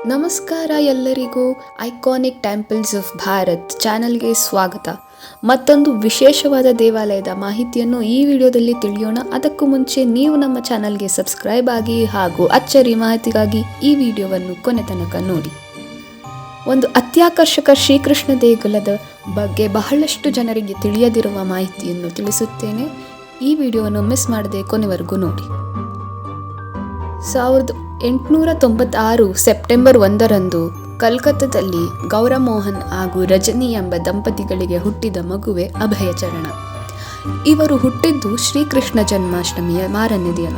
ನಮಸ್ಕಾರ ಎಲ್ಲರಿಗೂ. Iconic temples of Bharat ಚಾನಲ್ಗೆ ಸ್ವಾಗತ. ಮತ್ತೊಂದು ವಿಶೇಷವಾದ ದೇವಾಲಯದ ಮಾಹಿತಿಯನ್ನು ಈ ವಿಡಿಯೋದಲ್ಲಿ ತಿಳಿಯೋಣ. ಅದಕ್ಕೂ ಮುಂಚೆ ನೀವು ನಮ್ಮ ಚಾನಲ್ಗೆ ಸಬ್ಸ್ಕ್ರೈಬ್ ಆಗಿ ಹಾಗೂ ಅಚ್ಚರಿ ಮಾಹಿತಿಗಾಗಿ ಈ ವಿಡಿಯೋವನ್ನು ಕೊನೆ ತನಕ ನೋಡಿ. ಒಂದು ಅತ್ಯಾಕರ್ಷಕ ಶ್ರೀಕೃಷ್ಣ ದೇಗುಲದ ಬಗ್ಗೆ ಬಹಳಷ್ಟು ಜನರಿಗೆ ತಿಳಿಯದಿರುವ ಮಾಹಿತಿಯನ್ನು ತಿಳಿಸುತ್ತೇನೆ. ಈ ವಿಡಿಯೋವನ್ನು ಮಿಸ್ ಮಾಡದೆ ಕೊನೆವರೆಗೂ ನೋಡಿ. 1896 ಸೆಪ್ಟೆಂಬರ್ 1ರಂದು ಕಲ್ಕತ್ತಾದಲ್ಲಿ ಗೌರಮೋಹನ್ ಹಾಗೂ ರಜನಿ ಎಂಬ ದಂಪತಿಗಳಿಗೆ ಹುಟ್ಟಿದ ಮಗುವೆ ಅಭಯಚರಣ. ಇವರು ಹುಟ್ಟಿದ್ದು ಶ್ರೀಕೃಷ್ಣ ಜನ್ಮಾಷ್ಟಮಿಯ ಮಾರನೇ ದಿನ.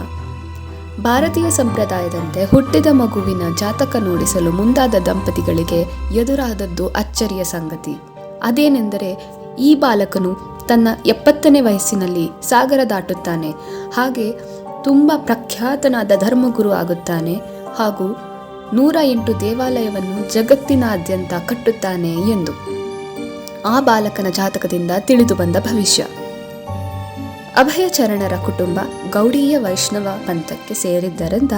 ಭಾರತೀಯ ಸಂಪ್ರದಾಯದಂತೆ ಹುಟ್ಟಿದ ಮಗುವಿನ ಜಾತಕ ನೋಡಿಸಲು ಮುಂದಾದ ದಂಪತಿಗಳಿಗೆ ಎದುರಾದದ್ದು ಅಚ್ಚರಿಯ ಸಂಗತಿ. ಅದೇನೆಂದರೆ, ಈ ಬಾಲಕನು ತನ್ನ 70ನೇ ವಯಸ್ಸಿನಲ್ಲಿ ಸಾಗರ ದಾಟುತ್ತಾನೆ, ಹಾಗೆ ತುಂಬ ಪ್ರಖ್ಯಾತನಾದ ಧರ್ಮಗುರು ಆಗುತ್ತಾನೆ ಹಾಗೂ 108 ದೇವಾಲಯವನ್ನು ಜಗತ್ತಿನಾದ್ಯಂತ ಕಟ್ಟುತ್ತಾನೆ ಎಂದು ಆ ಬಾಲಕನ ಜಾತಕದಿಂದ ತಿಳಿದು ಬಂದ ಭವಿಷ್ಯ. ಅಭಯಚರಣರ ಕುಟುಂಬ ಗೌಡೀಯ ವೈಷ್ಣವ ಪಂಥಕ್ಕೆ ಸೇರಿದ್ದರಿಂದ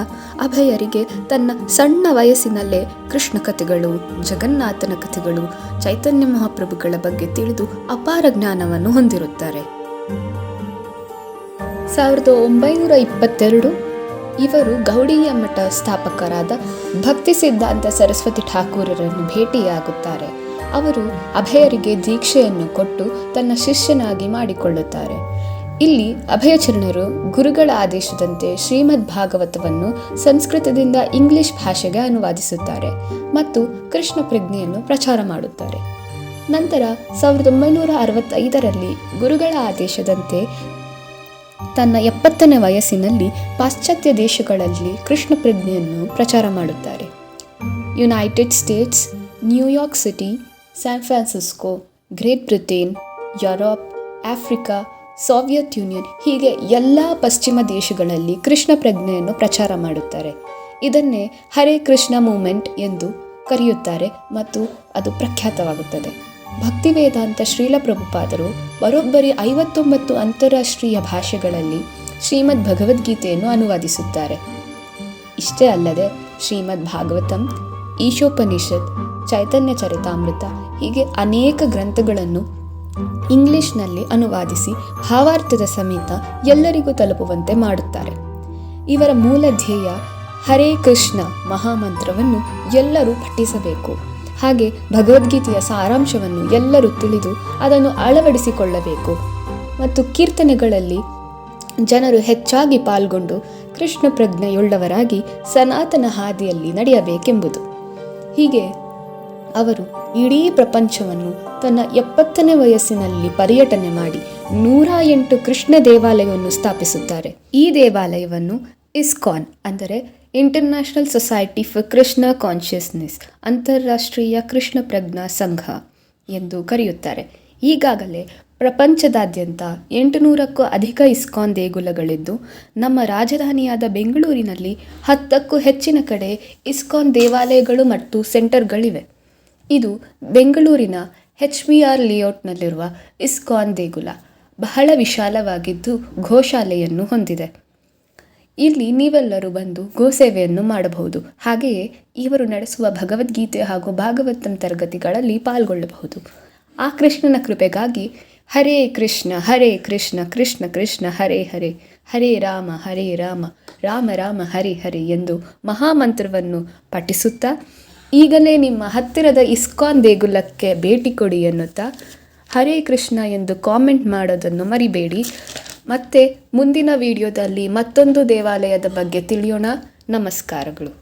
ಅಭಯರಿಗೆ ತನ್ನ ಸಣ್ಣ ವಯಸ್ಸಿನಲ್ಲೇ ಕೃಷ್ಣ ಕಥೆಗಳು, ಜಗನ್ನಾಥನ ಕಥೆಗಳು, ಚೈತನ್ಯ ಮಹಾಪ್ರಭುಗಳ ಬಗ್ಗೆ ತಿಳಿದು ಅಪಾರ ಜ್ಞಾನವನ್ನು ಹೊಂದಿರುತ್ತಾರೆ. 1922 ಇವರು ಗೌಡೀಯ ಮಠ ಸ್ಥಾಪಕರಾದ ಭಕ್ತಿ ಸಿದ್ಧಾಂತ ಸರಸ್ವತಿ ಠಾಕೂರರನ್ನು ಭೇಟಿಯಾಗುತ್ತಾರೆ. ಅವರು ಅಭಯರಿಗೆ ದೀಕ್ಷೆಯನ್ನು ಕೊಟ್ಟು ತನ್ನ ಶಿಷ್ಯನಾಗಿ ಮಾಡಿಕೊಳ್ಳುತ್ತಾರೆ. ಇಲ್ಲಿ ಅಭಯಚರಣರು ಗುರುಗಳ ಆದೇಶದಂತೆ ಶ್ರೀಮದ್ ಭಾಗವತವನ್ನು ಸಂಸ್ಕೃತದಿಂದ ಇಂಗ್ಲಿಷ್ ಭಾಷೆಗೆ ಅನುವಾದಿಸುತ್ತಾರೆ ಮತ್ತು ಕೃಷ್ಣ ಪ್ರಜ್ಞೆಯನ್ನು ಪ್ರಚಾರ ಮಾಡುತ್ತಾರೆ. ನಂತರ 1965ರಲ್ಲಿ ಗುರುಗಳ ಆದೇಶದಂತೆ ತನ್ನ 70ನೇ ವಯಸ್ಸಿನಲ್ಲಿ ಪಾಶ್ಚಾತ್ಯ ದೇಶಗಳಲ್ಲಿ ಕೃಷ್ಣ ಪ್ರಜ್ಞೆಯನ್ನು ಪ್ರಚಾರ ಮಾಡುತ್ತಾರೆ. United States, New York city, San Francisco, great Britain, Europe, Africa, Soviet union ಹೀಗೆ ಎಲ್ಲ ಪಶ್ಚಿಮ ದೇಶಗಳಲ್ಲಿ ಕೃಷ್ಣ ಪ್ರಜ್ಞೆಯನ್ನು ಪ್ರಚಾರ ಮಾಡುತ್ತಾರೆ. ಇದನ್ನೇ ಹರೇ ಕೃಷ್ಣ ಮೂವ್ಮೆಂಟ್ ಎಂದು ಕರೆಯುತ್ತಾರೆ ಮತ್ತು ಅದು ಪ್ರಖ್ಯಾತವಾಗುತ್ತದೆ. ಭಕ್ತಿ ವೇದಾಂತ ಶ್ರೀಲ ಪ್ರಭುಪಾದರು ಬರೋಬ್ಬರಿ 59 ಅಂತಾರಾಷ್ಟ್ರೀಯ ಭಾಷೆಗಳಲ್ಲಿ ಶ್ರೀಮದ್ ಭಗವದ್ಗೀತೆಯನ್ನು ಅನುವಾದಿಸುತ್ತಾರೆ. ಇಷ್ಟೇ ಅಲ್ಲದೆ ಶ್ರೀಮದ್ ಭಾಗವತಂ, ಈಶೋಪನಿಷತ್, ಚೈತನ್ಯ ಚರಿತಾಮೃತ ಹೀಗೆ ಅನೇಕ ಗ್ರಂಥಗಳನ್ನು ಇಂಗ್ಲಿಷ್ನಲ್ಲಿ ಅನುವಾದಿಸಿ ಭಾವಾರ್ಥದ ಸಮೇತ ಎಲ್ಲರಿಗೂ ತಲುಪುವಂತೆ ಮಾಡುತ್ತಾರೆ. ಇವರ ಮೂಲ ಧ್ಯೇಯ ಹರೇ ಕೃಷ್ಣ ಮಹಾಮಂತ್ರವನ್ನು ಎಲ್ಲರೂ ಪಠಿಸಬೇಕು, ಹಾಗೆ ಭಗವದ್ಗೀತೆಯ ಸಾರಾಂಶವನ್ನು ಎಲ್ಲರೂ ತಿಳಿದು ಅದನ್ನು ಅಳವಡಿಸಿಕೊಳ್ಳಬೇಕು ಮತ್ತು ಕೀರ್ತನೆಗಳಲ್ಲಿ ಜನರು ಹೆಚ್ಚಾಗಿ ಪಾಲ್ಗೊಂಡು ಕೃಷ್ಣ ಪ್ರಜ್ಞೆಯುಳ್ಳವರಾಗಿ ಸನಾತನ ಹಾದಿಯಲ್ಲಿ ನಡೆಯಬೇಕೆಂಬುದು. ಹೀಗೆ ಅವರು ಇಡೀ ಪ್ರಪಂಚವನ್ನು ತನ್ನ 70ನೇ ವಯಸ್ಸಿನಲ್ಲಿ ಪರ್ಯಟನೆ ಮಾಡಿ 108 ಕೃಷ್ಣ ದೇವಾಲಯವನ್ನು ಸ್ಥಾಪಿಸುತ್ತಾರೆ. ಈ ದೇವಾಲಯವನ್ನು ಇಸ್ಕಾನ್ ಅಂದರೆ international society for Krishna consciousness, ಅಂತಾರಾಷ್ಟ್ರೀಯ ಕೃಷ್ಣ ಪ್ರಜ್ಞಾ ಸಂಘ ಎಂದು ಕರೆಯುತ್ತಾರೆ. ಈಗಾಗಲೇ ಪ್ರಪಂಚದಾದ್ಯಂತ 800ಕ್ಕೂ ಅಧಿಕ ಇಸ್ಕಾನ್ ದೇಗುಲಗಳಿದ್ದು, ನಮ್ಮ ರಾಜಧಾನಿಯಾದ ಬೆಂಗಳೂರಿನಲ್ಲಿ 10ಕ್ಕೂ ಹೆಚ್ಚಿನ ಕಡೆ ಇಸ್ಕಾನ್ ದೇವಾಲಯಗಳು ಮತ್ತು ಸೆಂಟರ್ಗಳಿವೆ. ಇದು ಬೆಂಗಳೂರಿನ HBR ಲೇಔಟ್ನಲ್ಲಿರುವ ಇಸ್ಕಾನ್ ದೇಗುಲ ಬಹಳ ವಿಶಾಲವಾಗಿದ್ದು ಗೋಶಾಲೆಯನ್ನು ಹೊಂದಿದೆ. ಇಲ್ಲಿ ನೀವೆಲ್ಲರೂ ಬಂದು ಗೋಸೇವೆಯನ್ನು ಮಾಡಬಹುದು. ಹಾಗೆಯೇ ಇವರು ನಡೆಸುವ ಭಗವದ್ಗೀತೆ ಹಾಗೂ ಭಾಗವತಂ ತರಗತಿಗಳಲ್ಲಿ ಪಾಲ್ಗೊಳ್ಳಬಹುದು. ಆ ಕೃಷ್ಣನ ಕೃಪೆಗಾಗಿ ಹರೇ ಕೃಷ್ಣ ಕೃಷ್ಣ ಕೃಷ್ಣ ಹರೇ ಹರೇ, ಹರೇ ರಾಮ ರಾಮ ರಾಮ ಹರೇ ಹರೇ ಎಂದು ಮಹಾಮಂತ್ರವನ್ನು ಪಠಿಸುತ್ತಾ ಈಗಲೇ ನಿಮ್ಮ ಹತ್ತಿರದ ಇಸ್ಕಾನ್ ದೇಗುಲಕ್ಕೆ ಭೇಟಿ ಕೊಡಿ ಎನ್ನುತ್ತಾ ಹರೇ ಕೃಷ್ಣ ಎಂದು ಕಾಮೆಂಟ್ ಮಾಡೋದನ್ನು ಮರಿಬೇಡಿ. ಮತ್ತೆ ಮುಂದಿನ ವಿಡಿಯೋದಲ್ಲಿ ಮತ್ತೊಂದು ದೇವಾಲಯದ ಬಗ್ಗೆ ತಿಳಿಯೋಣ. ನಮಸ್ಕಾರಗಳು.